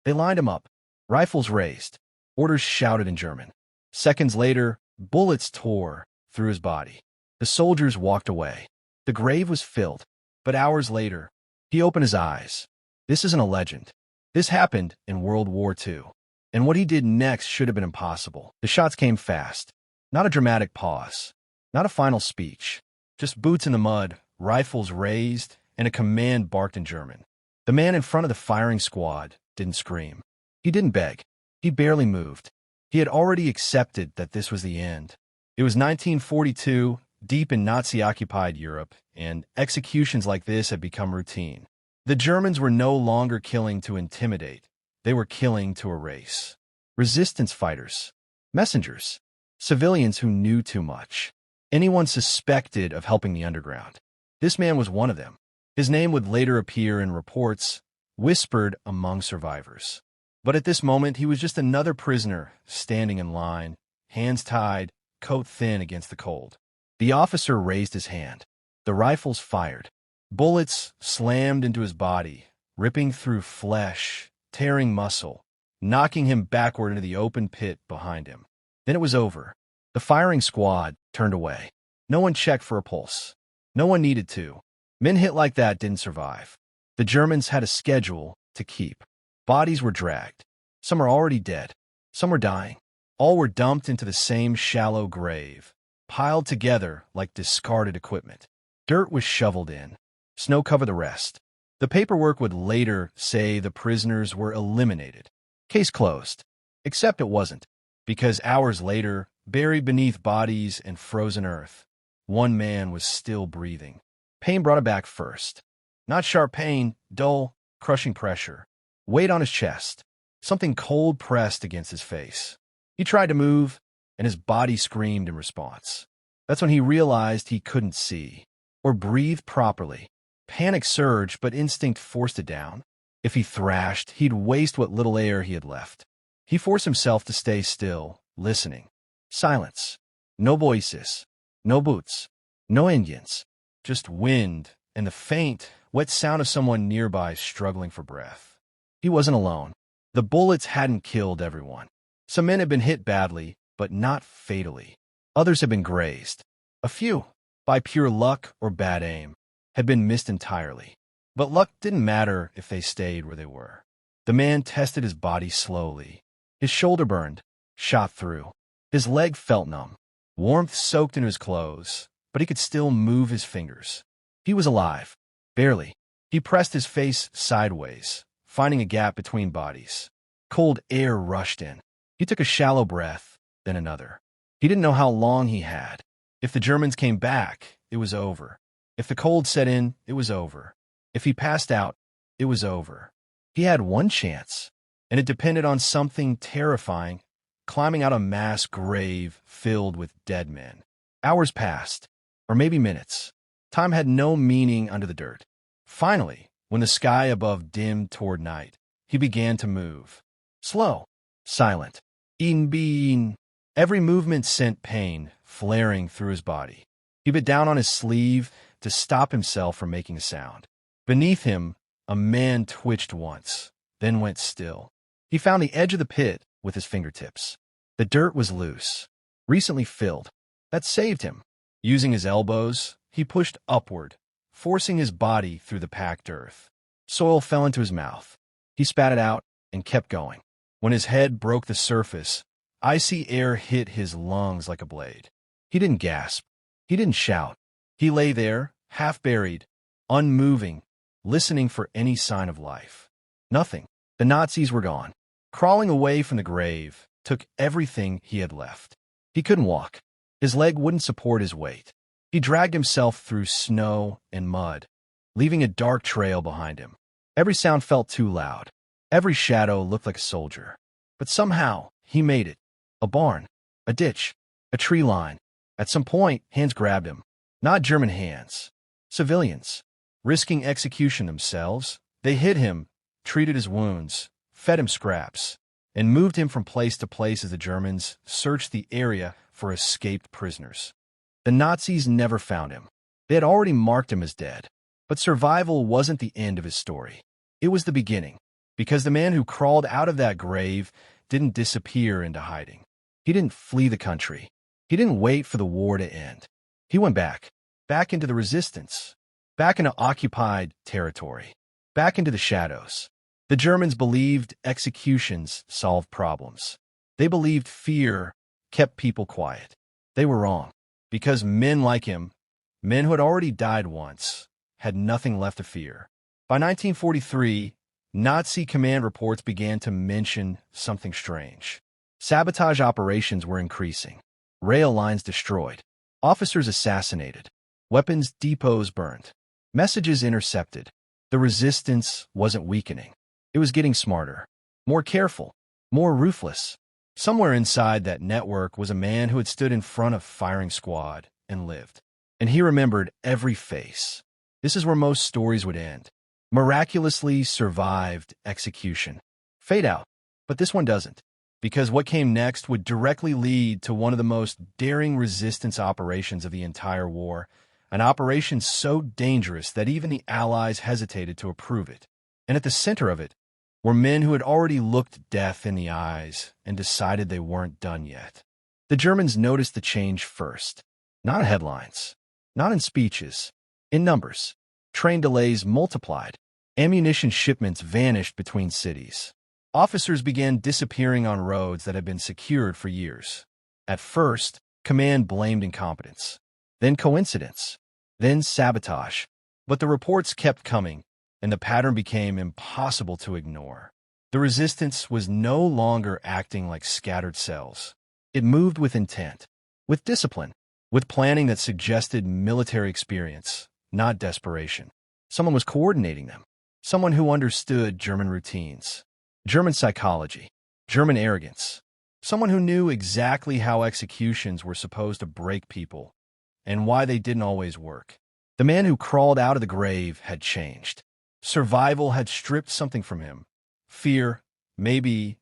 They lined him up, rifles raised, orders shouted in German. Seconds later, bullets tore through his body. The soldiers walked away. The grave was filled, but hours later, he opened his eyes. This isn't a legend. This happened in World War II. And what he did next should have been impossible. The shots came fast. Not a dramatic pause. Not a final speech. Just boots in the mud, rifles raised, and a command barked in German. The man in front of the firing squad didn't scream. He didn't beg. He barely moved. He had already accepted that this was the end. It was 1942, deep in Nazi-occupied Europe, and executions like this had become routine. The Germans were no longer killing to intimidate. They were killing to erase. Resistance fighters, messengers, civilians who knew too much. Anyone suspected of helping the underground. This man was one of them. His name would later appear in reports, whispered among survivors. But at this moment, he was just another prisoner standing in line, hands tied, coat thin against the cold. The officer raised his hand. The rifles fired. Bullets slammed into his body, ripping through flesh, tearing muscle, knocking him backward into the open pit behind him. Then it was over. The firing squad turned away. No one checked for a pulse. No one needed to. Men hit like that didn't survive. The Germans had a schedule to keep. Bodies were dragged. Some were already dead. Some were dying. All were dumped into the same shallow grave, piled together like discarded equipment. Dirt was shoveled in. Snow covered the rest. The paperwork would later say the prisoners were eliminated. Case closed. Except it wasn't, because hours later, buried beneath bodies and frozen earth, one man was still breathing. Pain brought him back first. Not sharp pain, dull, crushing pressure. Weight on his chest. Something cold pressed against his face. He tried to move, and his body screamed in response. That's when he realized he couldn't see or breathe properly. Panic surged, but instinct forced it down. If he thrashed, he'd waste what little air he had left. He forced himself to stay still, listening. Silence. No voices. No boots. No Indians. Just wind and the faint, wet sound of someone nearby struggling for breath. He wasn't alone. The bullets hadn't killed everyone. Some men had been hit badly, but not fatally. Others had been grazed. A few, by pure luck or bad aim, had been missed entirely. But luck didn't matter if they stayed where they were. The man tested his body slowly. His shoulder burned, shot through. His leg felt numb. Warmth soaked into his clothes, but he could still move his fingers. He was alive. Barely. He pressed his face sideways, finding a gap between bodies. Cold air rushed in. He took a shallow breath, then another. He didn't know how long he had. If the Germans came back, it was over. If the cold set in, it was over. If he passed out, it was over. He had one chance, and it depended on something terrifying, climbing out a mass grave filled with dead men. Hours passed, or maybe minutes. Time had no meaning under the dirt. Finally, when the sky above dimmed toward night, he began to move. Slow, silent. Bean. Every movement sent pain flaring through his body. He bit down on his sleeve to stop himself from making a sound. Beneath him, a man twitched once, then went still. He found the edge of the pit with his fingertips. The dirt was loose, recently filled. That saved him. Using his elbows, he pushed upward, forcing his body through the packed earth. Soil fell into his mouth. He spat it out and kept going. When his head broke the surface, icy air hit his lungs like a blade. He didn't gasp. He didn't shout. He lay there, half buried, unmoving, listening for any sign of life. Nothing. The Nazis were gone. Crawling away from the grave took everything he had left. He couldn't walk. His leg wouldn't support his weight. He dragged himself through snow and mud, leaving a dark trail behind him. Every sound felt too loud. Every shadow looked like a soldier. But somehow, he made it. A barn, a ditch, a tree line. At some point, hands grabbed him. Not German hands. Civilians. Risking execution themselves, they hid him, treated his wounds, fed him scraps, and moved him from place to place as the Germans searched the area for escaped prisoners. The Nazis never found him. They had already marked him as dead. But survival wasn't the end of his story. It was the beginning. Because the man who crawled out of that grave didn't disappear into hiding. He didn't flee the country. He didn't wait for the war to end. He went back into the resistance, back into occupied territory, back into the shadows. The Germans believed executions solved problems. They believed fear kept people quiet. They were wrong, because men like him, men who had already died once, had nothing left to fear. By 1943, Nazi command reports began to mention something strange. Sabotage operations were increasing. Rail lines destroyed. Officers assassinated. Weapons depots burned. Messages intercepted. The resistance wasn't weakening. It was getting smarter, more careful, more ruthless. Somewhere inside that network was a man who had stood in front of firing squad and lived. And he remembered every face. This is where most stories would end. Miraculously survived execution. Fade out. But this one doesn't. Because what came next would directly lead to one of the most daring resistance operations of the entire war, an operation so dangerous that even the Allies hesitated to approve it. And at the center of it were men who had already looked death in the eyes and decided they weren't done yet. The Germans noticed the change first. Not in headlines, not in speeches, in numbers. Train delays multiplied. Ammunition shipments vanished between cities. Officers began disappearing on roads that had been secured for years. At first, command blamed incompetence, then coincidence, then sabotage. But the reports kept coming, and the pattern became impossible to ignore. The resistance was no longer acting like scattered cells. It moved with intent, with discipline, with planning that suggested military experience, not desperation. Someone was coordinating them, someone who understood German routines, German psychology, German arrogance, someone who knew exactly how executions were supposed to break people and why they didn't always work. The man who crawled out of the grave had changed. Survival had stripped something from him. Fear, maybe,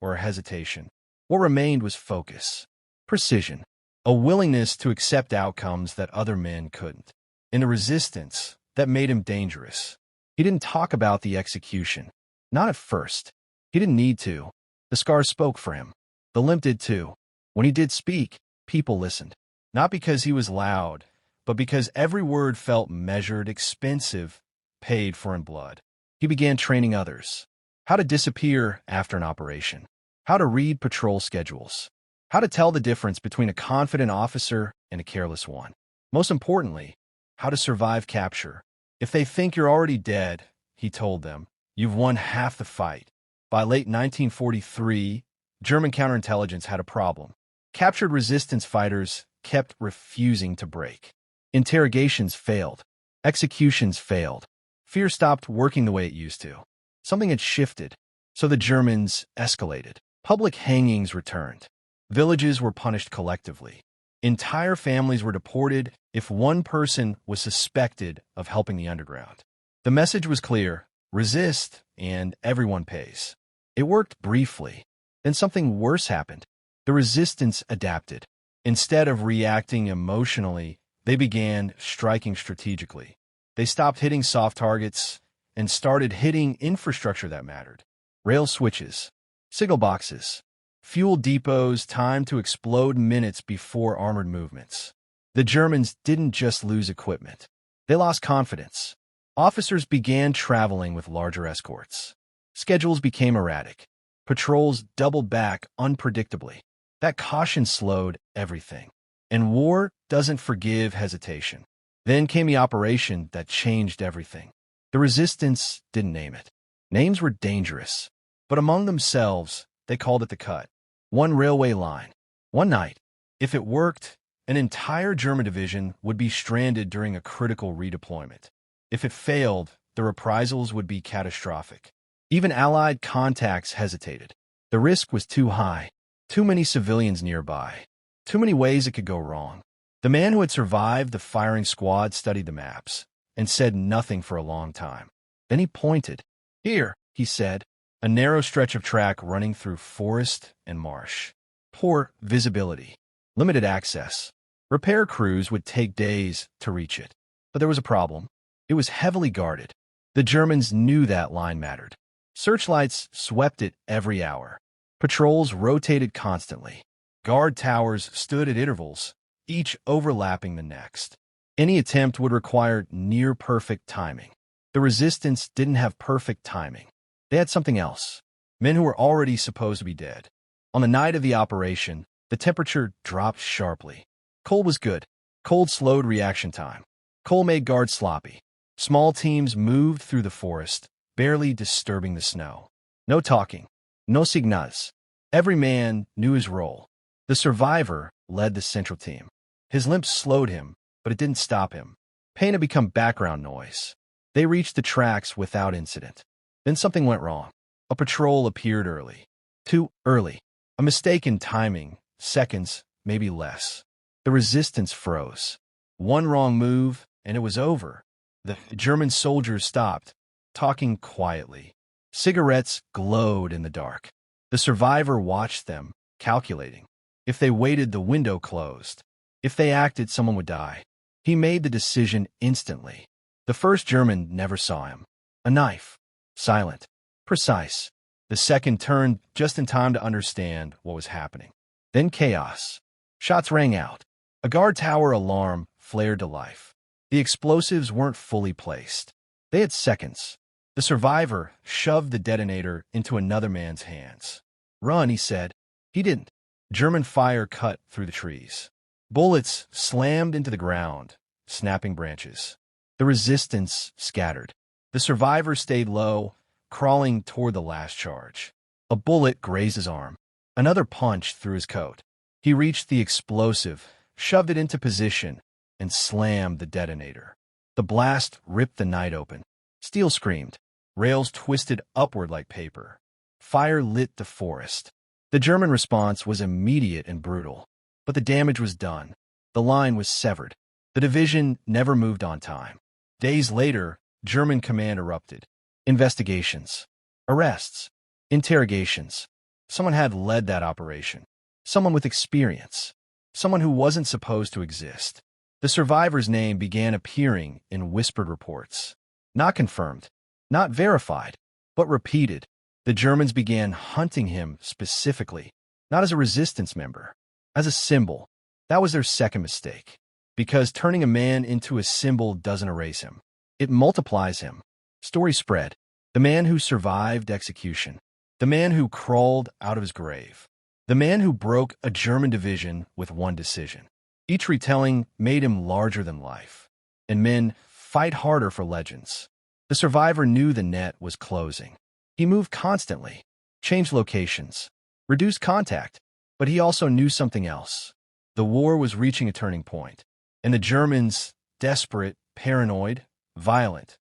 or hesitation. What remained was focus, precision, a willingness to accept outcomes that other men couldn't. In a resistance that made him dangerous. He didn't talk about the execution. Not at first. He didn't need to. The scars spoke for him. The limp did too. When he did speak, people listened. Not because he was loud, but because every word felt measured, expensive, paid for in blood. He began training others. How to disappear after an operation. How to read patrol schedules. How to tell the difference between a confident officer and a careless one. Most importantly, how to survive capture. If they think you're already dead, he told them, you've won half the fight. By late 1943, German counterintelligence had a problem. Captured resistance fighters kept refusing to break. Interrogations failed. Executions failed. Fear stopped working the way it used to. Something had shifted, so the Germans escalated. Public hangings returned. Villages were punished collectively. Entire families were deported if one person was suspected of helping the underground. The message was clear: resist, and everyone pays. It worked briefly. Then something worse happened. The resistance adapted. Instead of reacting emotionally, they began striking strategically. They stopped hitting soft targets and started hitting infrastructure that mattered. Rail switches, signal boxes, fuel depots timed to explode minutes before armored movements. The Germans didn't just lose equipment. They lost confidence. Officers began traveling with larger escorts. Schedules became erratic. Patrols doubled back unpredictably. That caution slowed everything. And war doesn't forgive hesitation. Then came the operation that changed everything. The resistance didn't name it. Names were dangerous. But among themselves, they called it the cut. One railway line. One night. If it worked, an entire German division would be stranded during a critical redeployment. If it failed, the reprisals would be catastrophic. Even Allied contacts hesitated. The risk was too high. Too many civilians nearby. Too many ways it could go wrong. The man who had survived the firing squad studied the maps and said nothing for a long time. Then he pointed. Here, he said, a narrow stretch of track running through forest and marsh. Poor visibility. Limited access. Repair crews would take days to reach it. But there was a problem. It was heavily guarded. The Germans knew that line mattered. Searchlights swept it every hour. Patrols rotated constantly. Guard towers stood at intervals, each overlapping the next. Any attempt would require near-perfect timing. The resistance didn't have perfect timing. They had something else. Men who were already supposed to be dead. On the night of the operation, the temperature dropped sharply. Cold was good. Cold slowed reaction time. Cold made guards sloppy. Small teams moved through the forest, barely disturbing the snow. No talking. No signals. Every man knew his role. The survivor led the central team. His limp slowed him, but it didn't stop him. Pain had become background noise. They reached the tracks without incident. Then something went wrong. A patrol appeared early. Too early. A mistake in timing, seconds, maybe less. The resistance froze. One wrong move, and it was over. The German soldiers stopped, talking quietly. Cigarettes glowed in the dark. The survivor watched them, calculating. If they waited, the window closed. If they acted, someone would die. He made the decision instantly. The first German never saw him. A knife. Silent. Precise. The second turned just in time to understand what was happening. Then chaos. Shots rang out. A guard tower alarm flared to life. The explosives weren't fully placed. They had seconds. The survivor shoved the detonator into another man's hands. "Run," he said. He didn't. German fire cut through the trees. Bullets slammed into the ground, snapping branches. The resistance scattered. The survivor stayed low, crawling toward the last charge. A bullet grazed his arm. Another punched through his coat. He reached the explosive, shoved it into position, and slammed the detonator. The blast ripped the night open. Steel screamed. Rails twisted upward like paper. Fire lit the forest. The German response was immediate and brutal. But the damage was done. The line was severed. The division never moved on time. Days later, German command erupted. Investigations. Arrests. Interrogations. Someone had led that operation. Someone with experience. Someone who wasn't supposed to exist. The survivor's name began appearing in whispered reports. Not confirmed. Not verified. But repeated. The Germans began hunting him specifically. Not as a resistance member. As a symbol. That was their second mistake. Because turning a man into a symbol doesn't erase him. It multiplies him. Story spread. The man who survived execution. The man who crawled out of his grave. The man who broke a German division with one decision. Each retelling made him larger than life. And men fight harder for legends. The survivor knew the net was closing. He moved constantly, changed locations, reduced contact, but he also knew something else. The war was reaching a turning point, and the Germans, desperate, paranoid, violent,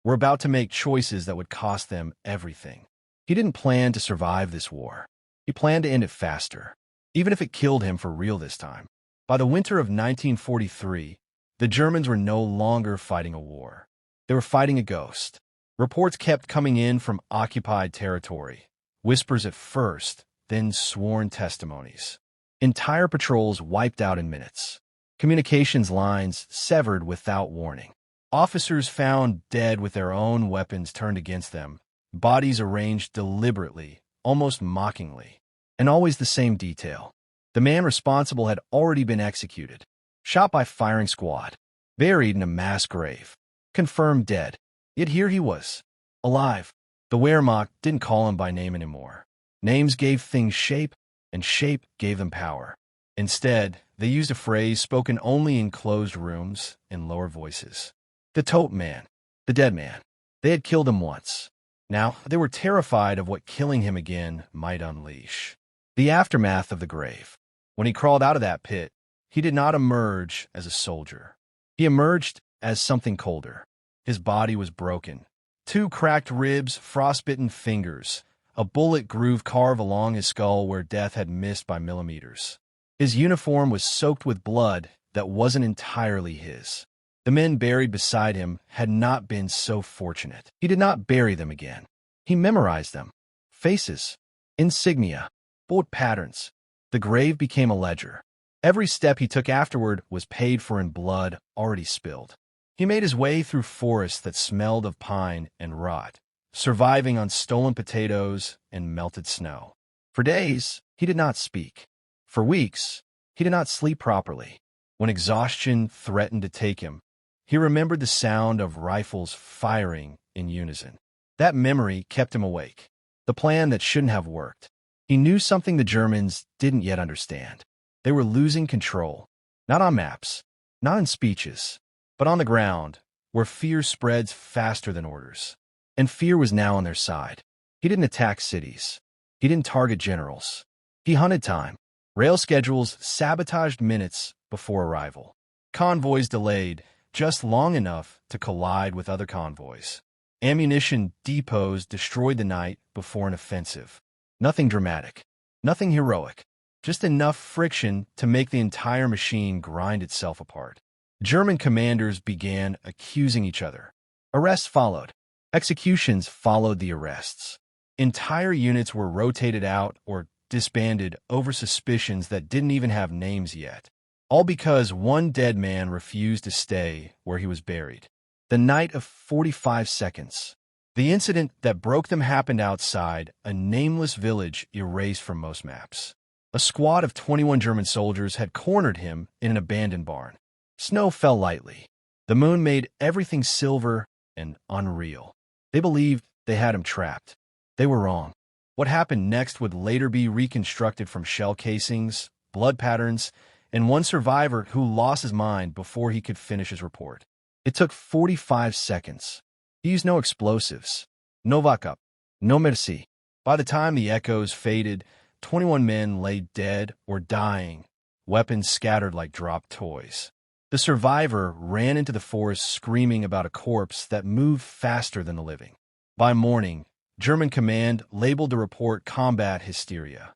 were about to make choices that would cost them everything. He didn't plan to survive this war. He planned to end it faster, even if it killed him for real this time. By the winter of 1943, the Germans were no longer fighting a war. They were fighting a ghost. Reports kept coming in from occupied territory. Whispers at first, then sworn testimonies. Entire patrols wiped out in minutes. Communications lines severed without warning. Officers found dead with their own weapons turned against them. Bodies arranged deliberately, almost mockingly. And always the same detail. The man responsible had already been executed. Shot by firing squad. Buried in a mass grave. Confirmed dead. Yet here he was, alive. The Wehrmacht didn't call him by name anymore. Names gave things shape, and shape gave them power. Instead, they used a phrase spoken only in closed rooms, in lower voices. The tote man. The dead man. They had killed him once. Now, they were terrified of what killing him again might unleash. The aftermath of the grave. When he crawled out of that pit, he did not emerge as a soldier. He emerged as something colder. His body was broken. 2 cracked ribs, frostbitten fingers, a bullet groove carved along his skull where death had missed by millimeters. His uniform was soaked with blood that wasn't entirely his. The men buried beside him had not been so fortunate. He did not bury them again. He memorized them. Faces, insignia, bullet patterns. The grave became a ledger. Every step he took afterward was paid for in blood already spilled. He made his way through forests that smelled of pine and rot, surviving on stolen potatoes and melted snow. For days, he did not speak. For weeks, he did not sleep properly. When exhaustion threatened to take him, he remembered the sound of rifles firing in unison. That memory kept him awake. The plan that shouldn't have worked. He knew something the Germans didn't yet understand. They were losing control. Not on maps, not in speeches, but on the ground, where fear spreads faster than orders. And fear was now on their side. He didn't attack cities. He didn't target generals. He hunted time. Rail schedules sabotaged minutes before arrival. Convoys delayed just long enough to collide with other convoys. Ammunition depots destroyed the night before an offensive. Nothing dramatic. Nothing heroic. Just enough friction to make the entire machine grind itself apart. German commanders began accusing each other. Arrests followed. Executions followed the arrests. Entire units were rotated out or disbanded over suspicions that didn't even have names yet. All because one dead man refused to stay where he was buried. The night of 45 seconds. The incident that broke them happened outside a nameless village erased from most maps. A squad of 21 German soldiers had cornered him in an abandoned barn. Snow fell lightly. The moon made everything silver and unreal. They believed they had him trapped. They were wrong. What happened next would later be reconstructed from shell casings, blood patterns, and one survivor who lost his mind before he could finish his report. It took 45 seconds. He used no explosives, no backup, no merci. By the time the echoes faded, 21 men lay dead or dying, weapons scattered like dropped toys. The survivor ran into the forest screaming about a corpse that moved faster than the living. By morning, German command labeled the report combat hysteria.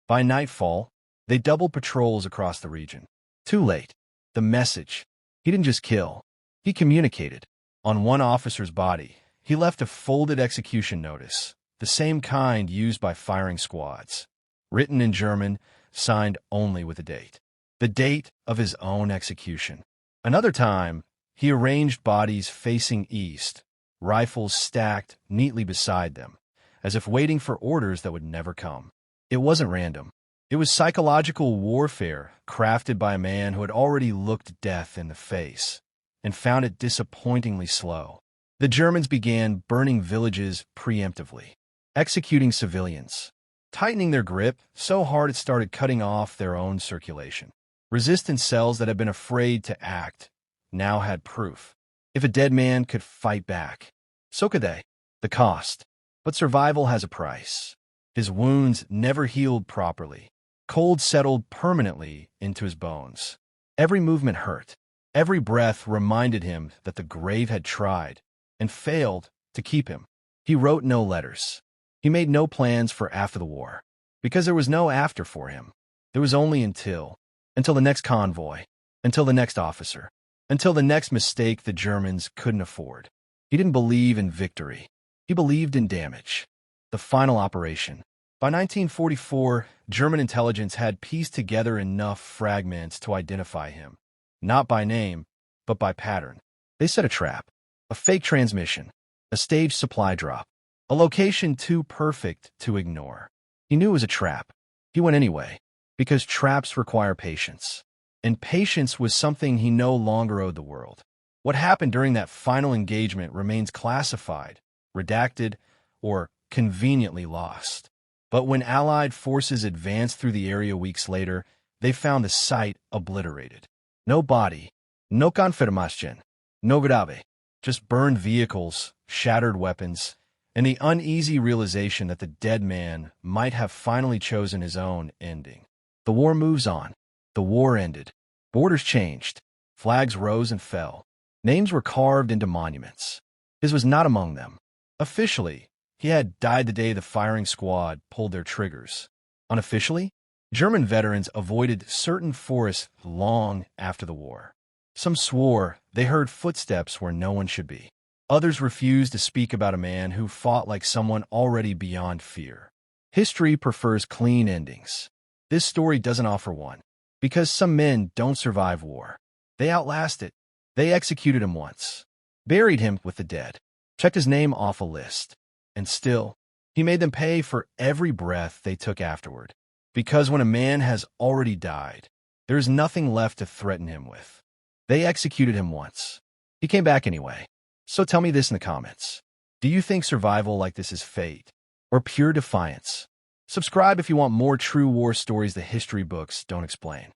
By nightfall, they doubled patrols across the region. Too late. The message. He didn't just kill. He communicated. On one officer's body, he left a folded execution notice, the same kind used by firing squads. Written in German, signed only with a date. The date of his own execution. Another time, he arranged bodies facing east, rifles stacked neatly beside them, as if waiting for orders that would never come. It wasn't random. It was psychological warfare crafted by a man who had already looked death in the face and found it disappointingly slow. The Germans began burning villages preemptively, executing civilians, tightening their grip so hard it started cutting off their own circulation. Resistance cells that had been afraid to act now had proof. If a dead man could fight back, so could they. The cost. But survival has a price. His wounds never healed properly. Cold settled permanently into his bones. Every movement hurt. Every breath reminded him that the grave had tried and failed to keep him. He wrote no letters. He made no plans for after the war, because there was no after for him. There was only until the next convoy, until the next officer, until the next mistake the Germans couldn't afford. He didn't believe in victory. He believed in damage. The final operation. By 1944, German intelligence had pieced together enough fragments to identify him, not by name, but by pattern. They set a trap, a fake transmission, a staged supply drop, a location too perfect to ignore. He knew it was a trap. He went anyway, because traps require patience. And patience was something he no longer owed the world. What happened during that final engagement remains classified, redacted, or conveniently lost. But when Allied forces advanced through the area weeks later, they found the site obliterated. No body, no confirmation, no grave, just burned vehicles, shattered weapons, and the uneasy realization that the dead man might have finally chosen his own ending. The war moves on. The war ended. Borders changed. Flags rose and fell. Names were carved into monuments. His was not among them. Officially, he had died the day the firing squad pulled their triggers. Unofficially, German veterans avoided certain forests long after the war. Some swore they heard footsteps where no one should be. Others refused to speak about a man who fought like someone already beyond fear. History prefers clean endings. This story doesn't offer one, because some men don't survive war. They outlast it. They executed him once, buried him with the dead, checked his name off a list, And still, he made them pay for every breath they took afterward. Because when a man has already died, there is nothing left to threaten him with. They executed him once. He came back anyway. So tell me this in the comments. Do you think survival like this is fate or pure defiance? Subscribe if you want more true war stories the history books don't explain.